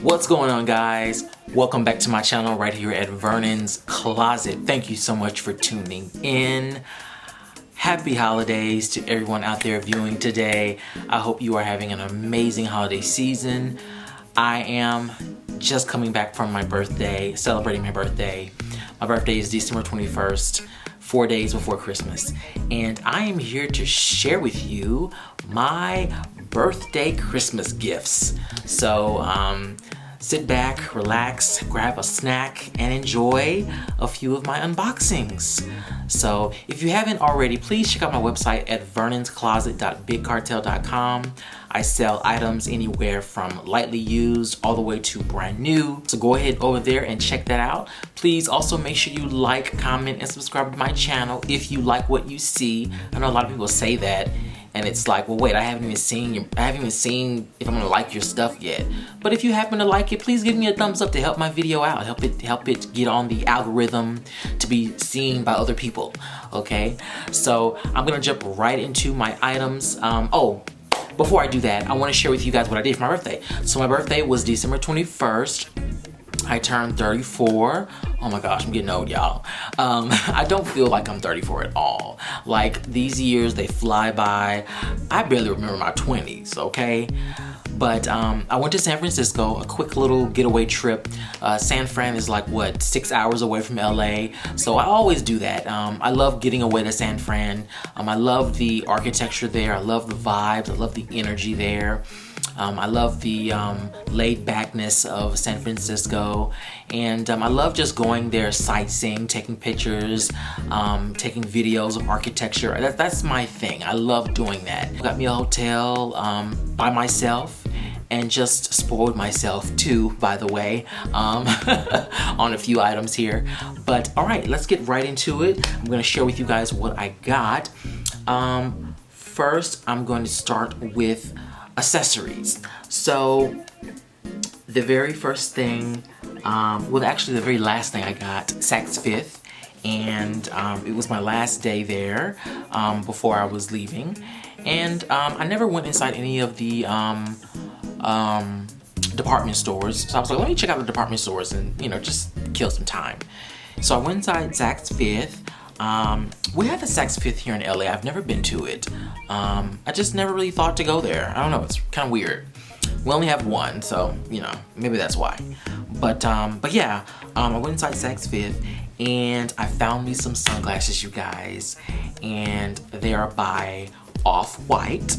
What's going on, guys? Welcome back to my channel right here at Vernon's Closet. Thank you so much for tuning in. Happy holidays to everyone out there viewing today. I hope you are having an amazing holiday season. I am just coming back from my birthday, celebrating my birthday. My birthday is December 21st, 4 days before Christmas. And I am here to share with you my birthday Christmas gifts. So sit back, relax, grab a snack, and enjoy a few of my unboxings. So if you haven't already, please check out my website at vernonscloset.bigcartel.com. I sell items anywhere from lightly used all the way to brand new. So go ahead over there and check that out. Please also make sure you like, comment, and subscribe to my channel if you like what you see. I know a lot of people say that, and it's like, well, wait, I haven't even seen if I'm gonna like your stuff yet. But if you happen to like it, please give me a thumbs up to help my video out, help it get on the algorithm to be seen by other people. Okay, so I'm gonna jump right into my items. Before I do that, I want to share with you guys what I did for my birthday. So my birthday was December 21st. I turned 34. Oh my gosh, I'm getting old, y'all. I don't feel like I'm 34 at all. Like, these years, they fly by. I barely remember my 20s, okay? But I went to San Francisco, a quick little getaway trip. San Fran is like, what, 6 hours away from LA. So I always do that. I love getting away to San Fran. I love the architecture there. I love the vibes. I love the energy there. I love the laid backness of San Francisco, and I love just going there, sightseeing, taking pictures, taking videos of architecture. That's my thing. I love doing that. Got me a hotel by myself, and just spoiled myself too, by the way, on a few items here. But all right, let's get right into it. I'm gonna share with you guys what I got. First, I'm going to start with accessories. So the very first thing, well, actually the very last thing I got, Saks Fifth, and it was my last day there before I was leaving, and I never went inside any of the department stores, so I was like, let me check out the department stores and, you know, just kill some time. So I went inside Saks Fifth. We have the Saks Fifth here in LA. I've never been to it. I just never really thought to go there. I don't know, it's kind of weird. We only have one, so, you know, maybe that's why. But yeah, I went inside Saks Fifth and I found me some sunglasses, you guys, and they are by Off-White.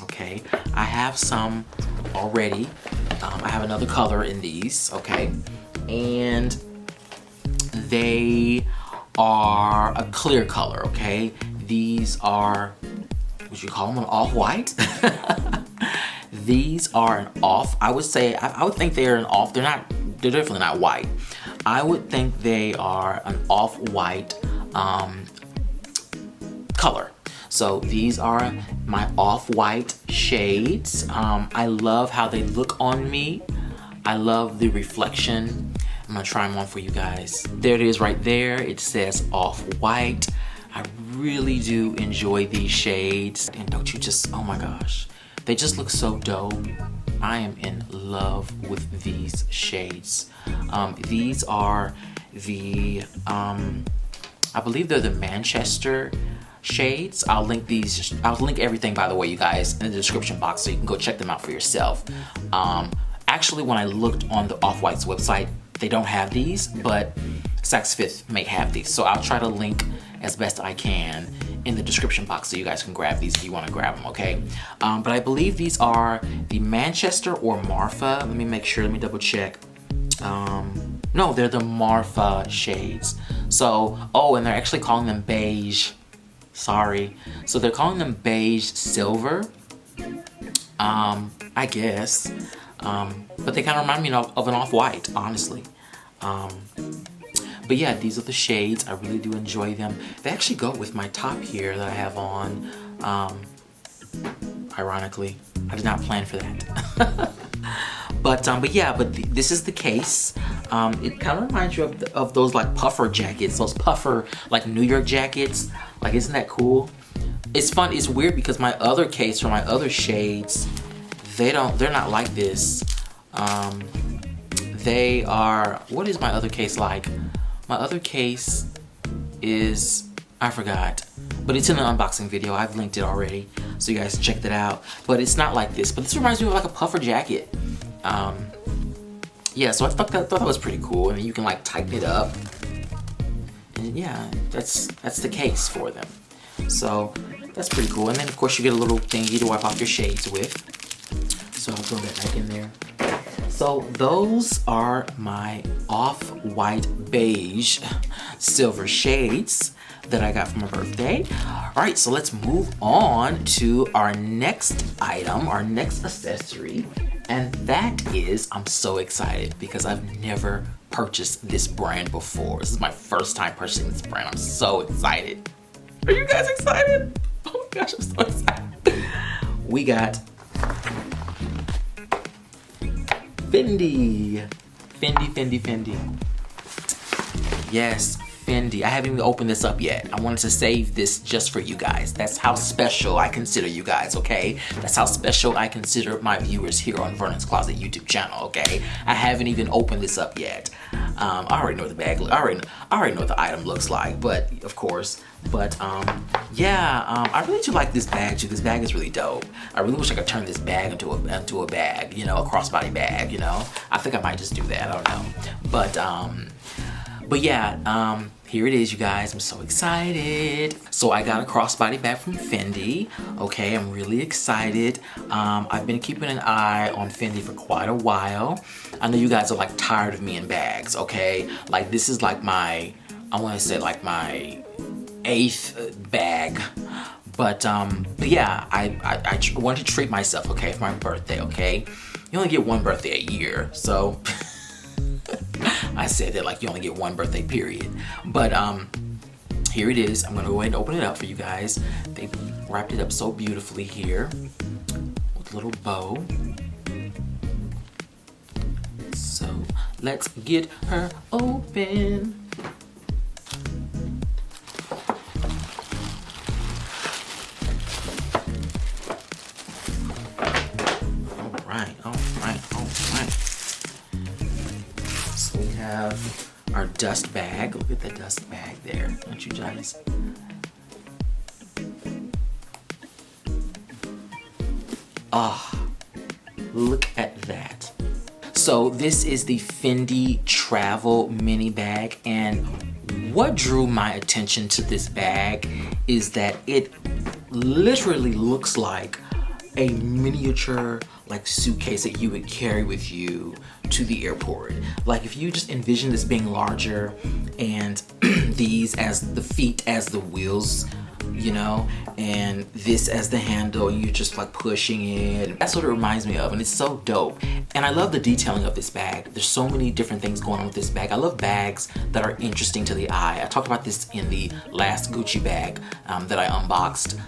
Okay, I have some already. I have another color in these, okay, and they are a clear color, okay? These are, would you call them an off-white? These are an off, I would say, I would think they're an off, they're definitely not white. I would think they are an off-white color. So these are my off-white shades. I love how they look on me. I love the reflection. I'm gonna try them on for you guys. There it is right there. It says Off-White. I really do enjoy these shades. And don't you just, oh my gosh. They just look so dope. I am in love with these shades. These are the, I believe they're the Manchester shades. I'll link everything, by the way, you guys, in the description box so you can go check them out for yourself. Actually, when I looked on the Off-White's website, they don't have these, but Saks Fifth may have these. So I'll try to link as best I can in the description box so you guys can grab these if you want to grab them, okay? But I believe these are the Manchester or Marfa. Let me make sure, let me double check. No, they're the Marfa shades. So, oh, and they're actually calling them beige. Sorry. So they're calling them beige silver. I guess. But they kind of remind me of an Off-White, honestly. But yeah, these are the shades. I really do enjoy them. They actually go with my top here that I have on. Ironically, I did not plan for that. But yeah, this is the case. It kind of reminds you of those like puffer jackets, those puffer like New York jackets. Like, isn't that cool? It's fun. It's weird because my other case for my other shades, they're not like this. They are, what is my other case like? My other case is, I forgot, but it's in an unboxing video. I've linked it already, so you guys can check that out. But it's not like this, but this reminds me of like a puffer jacket. Yeah, so I thought that was pretty cool. And you can like tighten it up. And yeah, that's the case for them. So that's pretty cool. And then of course you get a little thingy to wipe off your shades with. So I'll throw that back in there. So those are my off-white beige silver shades that I got for my birthday. All right, so let's move on to our next item, our next accessory. And that is, I'm so excited because I've never purchased this brand before. This is my first time purchasing this brand. I'm so excited. Are you guys excited? Oh my gosh, I'm so excited. We got Fendi. Fendi. Yes, Fendi. I haven't even opened this up yet. I wanted to save this just for you guys. That's how special I consider you guys, okay? That's how special I consider my viewers here on Vernon's Closet YouTube channel, okay? I haven't even opened this up yet. I already know what the bag looks. I already know what the item looks like, but of course. But yeah, I really do like this bag too. This bag is really dope. I really wish I could turn this bag into a bag, you know, a crossbody bag, you know. I think I might just do that. I don't know. But yeah, here it is, you guys. I'm so excited. So I got a crossbody bag from Fendi. Okay, I'm really excited. I've been keeping an eye on Fendi for quite a while. I know you guys are like tired of me in bags, okay? Like this is like my, I want to say like my 8th bag. But yeah, I wanted to treat myself, okay, for my birthday, okay? You only get one birthday a year, so I said that like you only get one birthday period. But here it is. I'm gonna go ahead and open it up for you guys. They wrapped it up so beautifully here with a little bow. So let's get her open. All right. So we have our dust bag. Look at the dust bag there, don't you guys? Ah, look at that. So this is the Fendi travel mini bag, and what drew my attention to this bag is that it literally looks like a miniature like suitcase that you would carry with you to the airport. Like if you just envision this being larger and these as the feet as the wheels, you know, and this as the handle, and you're just like pushing it. That's what it reminds me of, and it's so dope. And I love the detailing of this bag. There's so many different things going on with this bag. I love bags that are interesting to the eye. I talked about this in the last Gucci bag that I unboxed.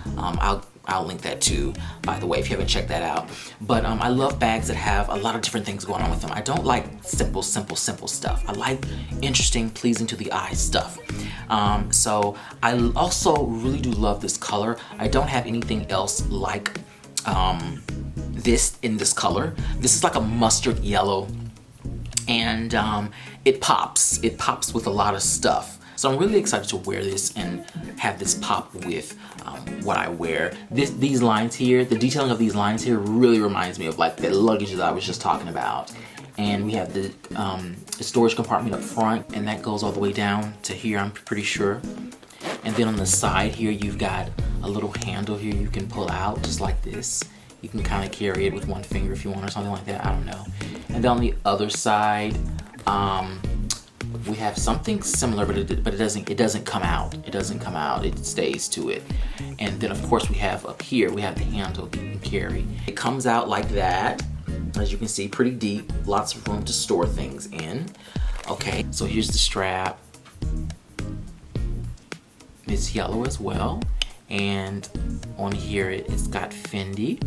I'll link that too, by the way, if you haven't checked that out. But I love bags that have a lot of different things going on with them. I don't like simple stuff. I like interesting, pleasing to the eye stuff. So I also really do love this color. I don't have anything else like this in this color. This is like a mustard yellow, and it pops. It pops with a lot of stuff. So I'm really excited to wear this and have this pop with what I wear. These lines here, the detailing of these lines here really reminds me of like the luggage that I was just talking about. And we have the storage compartment up front, and that goes all the way down to here, I'm pretty sure. And then on the side here, you've got a little handle here you can pull out just like this. You can kind of carry it with one finger if you want or something like that, I don't know. And then on the other side, we have something similar, but it doesn't come out. It doesn't come out. It stays to it. And then of course we have up here, we have the handle that you can carry. It comes out like that, as you can see, pretty deep. Lots of room to store things in. Okay, so here's the strap. It's yellow as well, and on here it's got Fendi.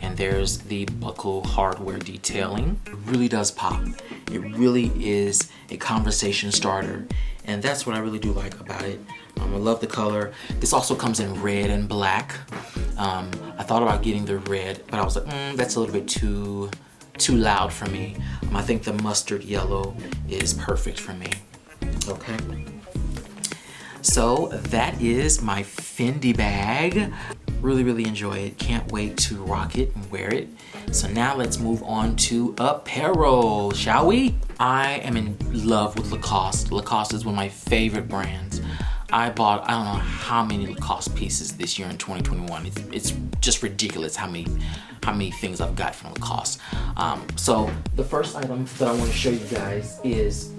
And there's the buckle hardware detailing. It really does pop. It really is a conversation starter, and that's what I really do like about it. I love the color. This also comes in red and black. I thought about getting the red, but I was like, that's a little bit too too loud for me. I think the mustard yellow is perfect for me. Okay. So that is my Fendi bag. Really enjoy it. Can't wait to rock it and wear it. So now let's move on to apparel, shall we? I am in love with Lacoste. Lacoste is one of my favorite brands. I bought, I don't know how many Lacoste pieces this year in 2021. It's just ridiculous how many things I've got from Lacoste. So the first item that I want to show you guys is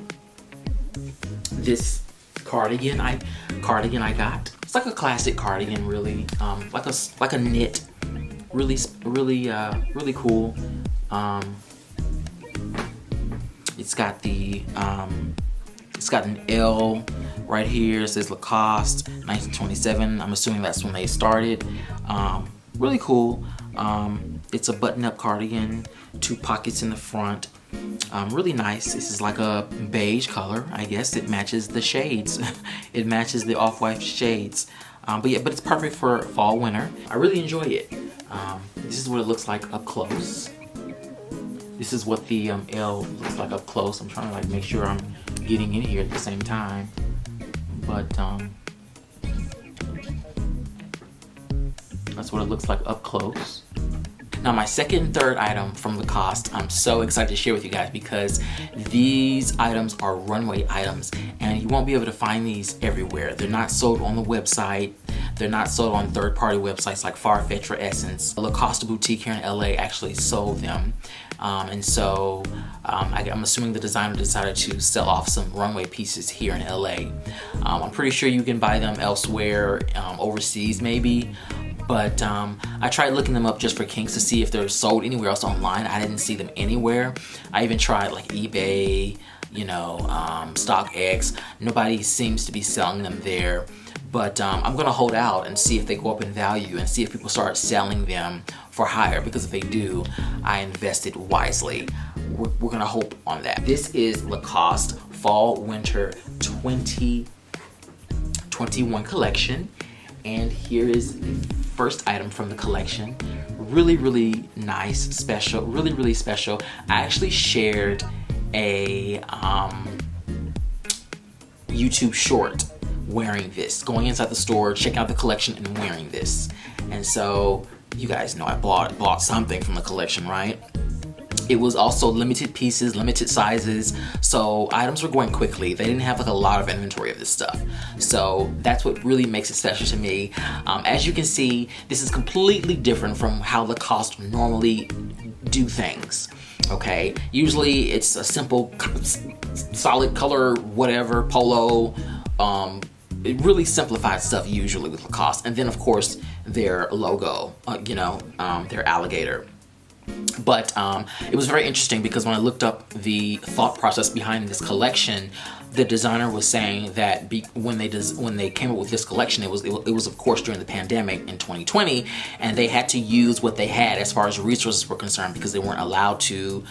this cardigan I got. It's like a classic cardigan, really, like a knit, really cool. It's got an L right here. It says Lacoste 1927. I'm assuming that's when they started. Really cool. It's a button-up cardigan, 2 pockets in the front. Really nice. This is like a beige color. I guess it matches the shades. It matches the off-white shades. But it's perfect for fall, winter. I really enjoy it. This is what it looks like up close. This is what the L looks like up close. I'm trying to like make sure I'm getting in here at the same time. But that's what it looks like up close. Now my second and third item from Lacoste, I'm so excited to share with you guys because these items are runway items and you won't be able to find these everywhere. They're not sold on the website. They're not sold on third-party websites like Farfetch or Essence. A Lacoste boutique here in LA actually sold them. And so I'm assuming the designer decided to sell off some runway pieces here in LA. I'm pretty sure you can buy them elsewhere, overseas maybe. But I tried looking them up just for kinks to see if they're sold anywhere else online. I didn't see them anywhere. I even tried like eBay, you know, StockX. Nobody seems to be selling them there. But I'm gonna hold out and see if they go up in value and see if people start selling them for higher, because if they do, I invested wisely. We're gonna hope on that. This is Lacoste Fall Winter 2021 collection. And here is the first item from the collection. Really nice, special, really special. I actually shared a YouTube short wearing this, going inside the store, checking out the collection and wearing this. And so you guys know I bought something from the collection, right? It was also limited pieces, limited sizes, so items were going quickly. They didn't have like a lot of inventory of this stuff. So that's what really makes it special to me. As you can see, this is completely different from how Lacoste normally do things. Okay, usually it's a simple, solid color, whatever, polo. It really simplified stuff usually with Lacoste. And then of course their logo, their alligator. But it was very interesting because when I looked up the thought process behind this collection, the designer was saying that when they came up with this collection, it was of course during the pandemic in 2020, and they had to use what they had as far as resources were concerned because they weren't allowed to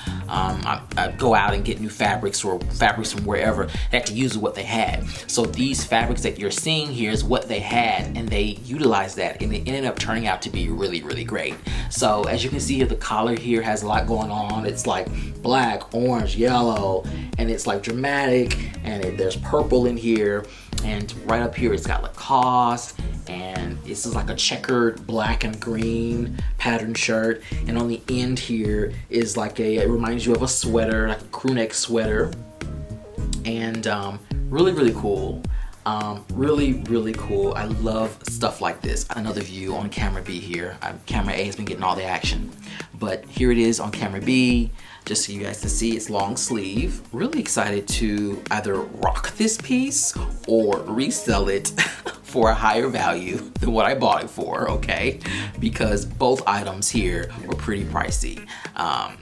go out and get new fabrics or fabrics from wherever. They had to use what they had. So these fabrics that you're seeing here is what they had, and they utilized that, and it ended up turning out to be really great. So as you can see here, the collar here has a lot going on. It's like black, orange, yellow, and it's like dramatic. And there's purple in here, and right up here it's got Lacoste, and this is like a checkered black and green pattern shirt, and on the end here is like it reminds you of a sweater, like a crew neck sweater, and really cool. Really cool. I love stuff like this. Another view on camera B here. Camera A has been getting all the action, but here it is on camera B. Just so you guys can see, it's long sleeve. Really excited to either rock this piece or resell it for a higher value than what I bought it for, okay? Because both items here were pretty pricey.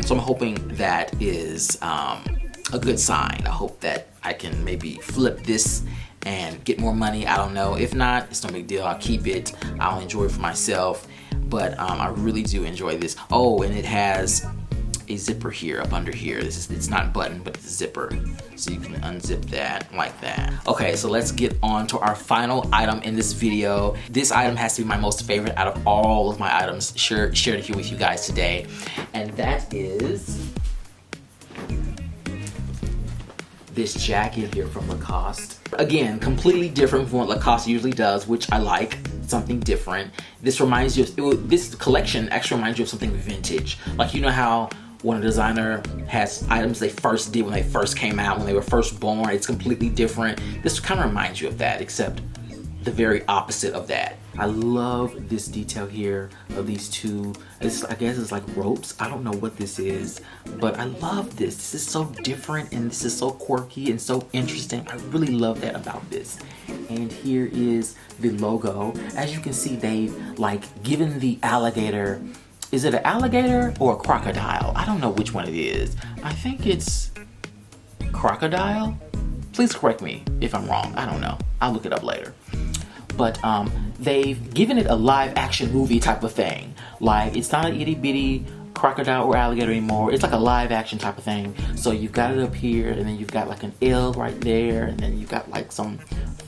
So I'm hoping that is a good sign. I hope that I can maybe flip this and get more money. I don't know. If not, it's no big deal. I'll keep it. I'll enjoy it for myself. But I really do enjoy this. Oh, and it has a zipper here up under here. It's not button, but it's a zipper, so you can unzip that like that. Okay, so let's get on to our final item in this video. This item has to be my most favorite out of all of my items shared here with you guys today, and that is this jacket here from Lacoste. Again, completely different from what Lacoste usually does, which I like, something different. This reminds you of, this collection actually reminds you of something vintage. Like, you know how when a designer has items they first did when they first came out, when they were first born, it's completely different. This kind of reminds you of that, except the very opposite of that. I love this detail here of these two, I guess it's like ropes. I don't know what this is, but I love this. This is so different and this is so quirky and so interesting. I really love that about this. And here is the logo. As you can see, they've like given the alligator, is it an alligator or a crocodile? I don't know which one it is. I think it's crocodile. Please correct me if I'm wrong. I don't know. I'll look it up later. But they've given it a live action movie type of thing. Like, it's not an itty bitty crocodile or alligator anymore. It's like a live action type of thing. So you've got it up here, and then you've got like an L right there, and then you've got like some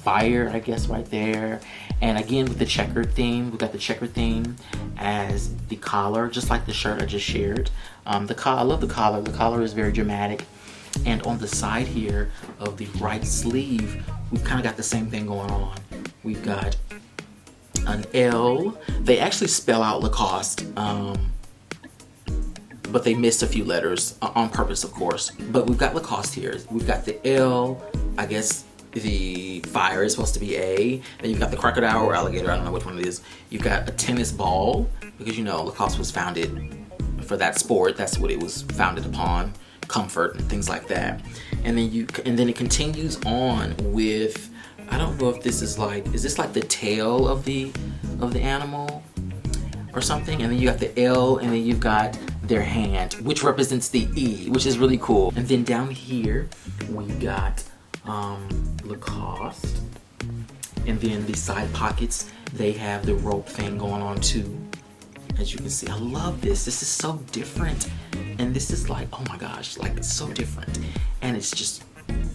fire, I guess, right there. And again, with the checkered theme, we've got the checkered theme as the collar, just like the shirt I just shared. I love the collar. The collar is very dramatic. And on the side here of the right sleeve, we've kind of got the same thing going on. We've got an L. They actually spell out Lacoste, but they missed a few letters on purpose, of course. But we've got Lacoste here. We've got the L, I guess the fire is supposed to be A. Then you've got the crocodile or alligator, I don't know which one it is. You've got a tennis ball, because you know Lacoste was founded for that sport. That's what it was founded upon, comfort and things like that. And then it continues on with, I don't know if this is like, is this like the tail of the animal or something? And then you got the L, and then you've got their hand, which represents the E, which is really cool. And then down here we got Lacoste, and then the side pockets, they have the rope thing going on too. As you can see, I love this. This is so different, and this is like, oh my gosh, like it's so different, and it's just,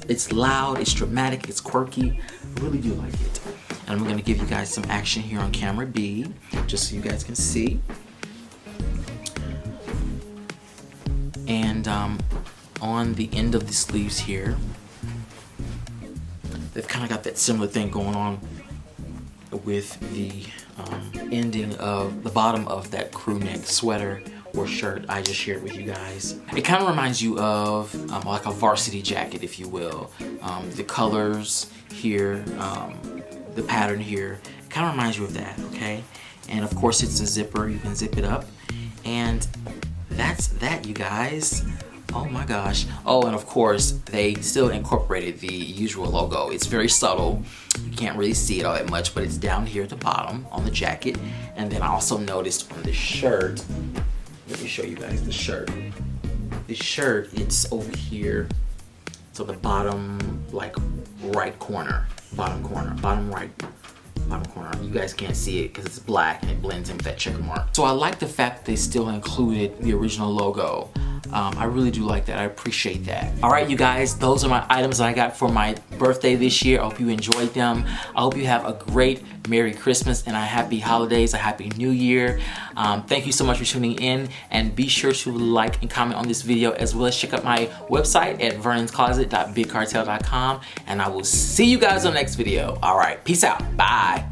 it's loud, it's dramatic, it's quirky. I really do like it. And I'm gonna give you guys some action here on camera B, just so you guys can see. And on the end of the sleeves here, they've kind of got that similar thing going on with the ending of the bottom of that crew neck sweater or shirt I just shared with you guys. It kind of reminds you of like a varsity jacket, if you will. The colors here, the pattern here, it kind of reminds you of that, okay? And of course it's a zipper, you can zip it up. And that's that, you guys. Oh my gosh. Oh, and of course they still incorporated the usual logo. It's very subtle. You can't really see it all that much, but it's down here at the bottom on the jacket. And then I also noticed on the shirt, let me show you guys the shirt. The shirt, it's over here. So the bottom, like right corner, bottom right, bottom corner. You guys can't see it because it's black and it blends in with that checker mark. So I like the fact they still included the original logo. I really do like that. I appreciate that. All right, you guys, those are my items that I got for my birthday this year. I hope you enjoyed them. I hope you have a great Merry Christmas and a happy holidays, a happy New Year. Thank you so much for tuning in, and be sure to like and comment on this video, as well as check out my website at vernonscloset.bigcartel.com, and I will see you guys on the next video. All right, peace out. Bye.